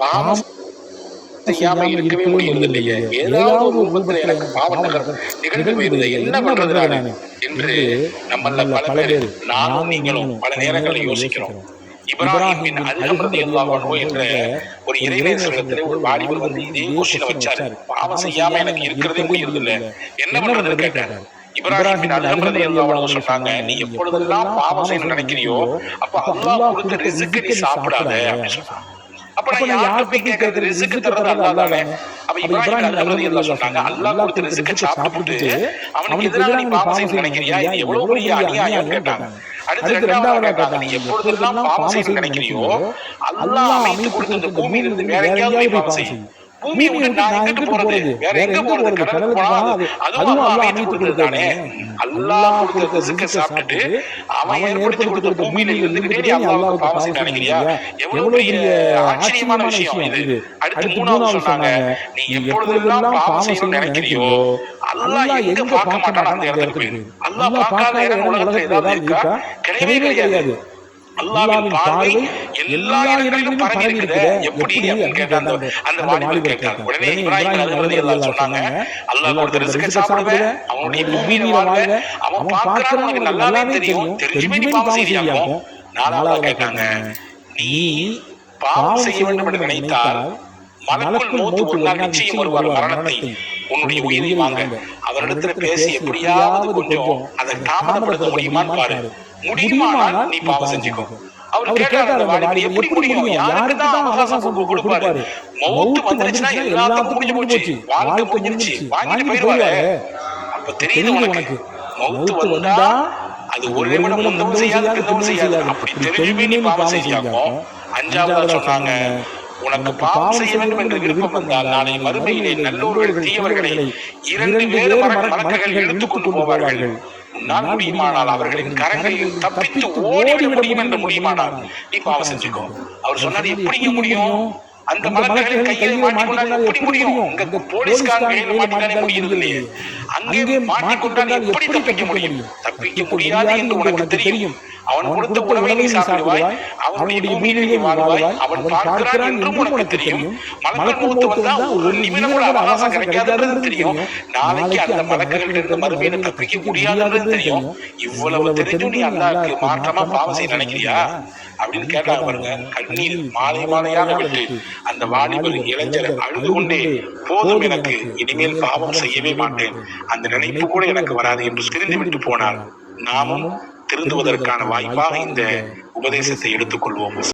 பாவம் செய்யாம இருக்கவே முடியவில்லையே, ஏதாவது ஒரு ரூபத்துல எனக்கு பாவம் நிகழ்ந்து போயிருது, என்ன பண்றது நானு என்று நம்மள பல பேர், நானும் நீங்களும் பல நேரங்களில் யோசிக்கிறோம். இப்ராஹிம் பின் அல்ஹம் ரலியல்லாஹு அன்ஹு என்ற ஒரு இறைநேசரிடத்திலே ஒரு வாலிபர் வந்து இதே கொஸ்டினை வச்சாரு. பாவம் செய்யாம எனக்கு இருக்கிறதே முடியறது இல்ல, என்ன பண்றதுன்னு கேட்டாரு. இப்ராஹிம் பின் அல்ஹம் ரலியல்லாஹு அன்ஹு சொன்னாங்க, நீ எப்பொழுதெல்லாம் பாவம் செய்யணும்னு நினைக்கிறியோ அப்ப அல்லாஹ் கொடுத்த ரிஸ்க் நீ சாப்பிடாத அப்படி சொன்னாங்க. அப்ப நான் யார்கிட்ட போய் கேட்கறது, ரிஸ்க் தர்றது அல்லாஹ் தானே. அப்ப இப்ராஹிம் பின் அல்ஹம் ரலியல்லாஹு சொன்னாங்க, அல்லாஹ் கொடுத்த ரிஸ்க் சாப்பிட்டுட்டு அவனுக்கு எதிராக நீ பாவம் செய்யணும்னு நினைக்கிறியா, இது எவ்வளவு பெரிய அநியாயம் கேட்டாங்க. அடுத்து இரண்டாவதா கேட்டாங்க, நீ எப்பொழுதெல்லாம் பாவம் செய்யணும்னு நினைக்கிறியோ அல்லாஹ் அமைத்து கொடுத்த இந்த பூமியிலிருந்து வேற எங்கேயாவது போய் பாவம் செய்யும். பூமியை விட்டு நான் எங்கிட்டு போறது, வேற எங்க போறது, கடலுக்கு போனா அதுவும் அல்லாஹ் அமைத்து கொடுத்ததானே. அல்லாஹ் கொடுத்த ரிஸ்க் சாப்பிட்டுட்டு அவன் ஏற்படுத்தி கொடுத்த பூமியில இருந்துகிட்டே நீ அல்லாஹ்வுக்கு பாவம் செய்ய நினைக்கிறியா, எவ்வளவு பெரிய ஆச்சரியமான விஷயம் இது. அடுத்து மூணாவது சொன்னாங்க, நீ எப்பொழுதெல்லாம் பாவம் செய்யணும்னு நினைக்கிறியோ அல்லாஹ் எங்க பார்க்க மாட்டான் அந்த இடத்துக்கு போயிரு. அல்லாஹ் பார்க்காத இடம் உலகத்துல ஏதாவது இருக்கா? கிடையவே கிடையாது. அல்லாஹ்வின் பார்வை எல்லா இடங்களிலும் பரவி இருக்குது. எப்படி அப்படின்னு கேட்டாங்க அந்த வாலிபர் கேட்டாங்க. உடனே இப்ராஹிம் ரலியல்லாஹு சொன்னாங்க, அல்லாஹ் கொடுத்த ரிஸ்க் சாப்பிடுவே, அவனுடைய பூமியில வாழ்வே, அவன் பார்க்கறான், அவனுக்கு நல்லாவே தெரியும், தெரிஞ்சுமே நீ பாவம் செய்யாமோ. நாலாவதா கேட்டாங்க, நீ பாவம் செய்ய வேண்டும் என்று நினைத்தால் மலக்குல் மௌத் ஒரு நாள் நிச்சயம் வருவார், மரணத்தை உன்னுடைய உயிரை வாங்க. அவரிடத்துல பேசி எப்படியாவது கொஞ்சம் அதை தாமதப்படுத்த முடியுமான்னு பாரு. முடியுமானால் நீ பாவம் செஞ்சுக்கோ. அவர் கேட்டாரு, எப்படி முடியும், யாருக்கு தான் அவகாசம் கொடுப்பாரு? மௌத் வந்துருச்சுன்னா எல்லாத்துக்கும் முடிஞ்சு போச்சு, வாழ்க்கை முடிஞ்சிருச்சு, வாங்கிட்டு போயிடுவாரு. அப்ப தெரியுது உனக்கு, மௌத் வந்தா அது ஒரு நிமிடம் முந்தவும் செய்யாது, பின்னவும் செய்யாது. அப்படி தெரிஞ்சுமே நீ பாவம் செய்யாமோ. அஞ்சாவதா சொன்னாங்க, உனக்கு பாவம் செய்ய வேண்டும் என்ற விருப்பம் வந்தால் நாளை மறுமையிலே நல்லோர்கள் தீயவர்களை இரண்டு வேறு மலக்குகள் இழுத்துக் கொண்டு போவார்கள். உன்னால் முடியுமானால் அவர்களின் கரங்களில் தப்பித்து ஓடிவிட முடியும் என்று முடியுமானால் நீ பாவம் செஞ்சுக்கோ. அவர் சொன்னாரு, எப்படிங்க முடியும், அந்த மலக்குகளின் கையில மாட்டிக்கொண்டால் எப்படி முடியும்? அங்க போலீஸ்காரன் கையில மாட்டினாலே முடியறது இல்லையே, அங்கே மாட்டிக்கொண்டால் எப்படி தப்பிக்க முடியும்? தப்பிக்க முடியாது என்று உனக்கு தெரியும். அவன் கொடுத்த உணவை நீ சாப்பிடுவாய், அவனுடைய பூமியிலே நீ வாழ்வாய், அவன் பார்க்கிறான் என்றும் உனக்கு தெரியும். மலக்குள் மௌத் வந்தா ஒரு நிமிடம் கூட அவகாசம் கிடைக்காதுன்னு தெரியும். நாளைக்கு அந்த மலக்குகளிலிருந்து மறுமையில தப்பிக்க முடியாதுன்னு தெரியும். இவ்வளவு தெரிஞ்சும் நீ அல்லாஹ்வுக்கு மாற்றமா பாவம் செய்ய நினைக்கிறியா அப்படின்னு கேட்டாங்க பாருங்க. கண்ணீர் மாலை மாலையாக விட்டு அந்த வாலிபர் இளைஞர் அழுது கொண்டே, போதும், எனக்கு இனிமேல் பாவம் செய்யவே மாட்டேன், அந்த நினைப்பு கூட எனக்கு வராது என்று திரிந்து விட்டு போனார். நாமும் திருந்துவதற்கான வாய்ப்பாக இந்த உபதேசத்தை எடுத்துக்கொள்வோம்.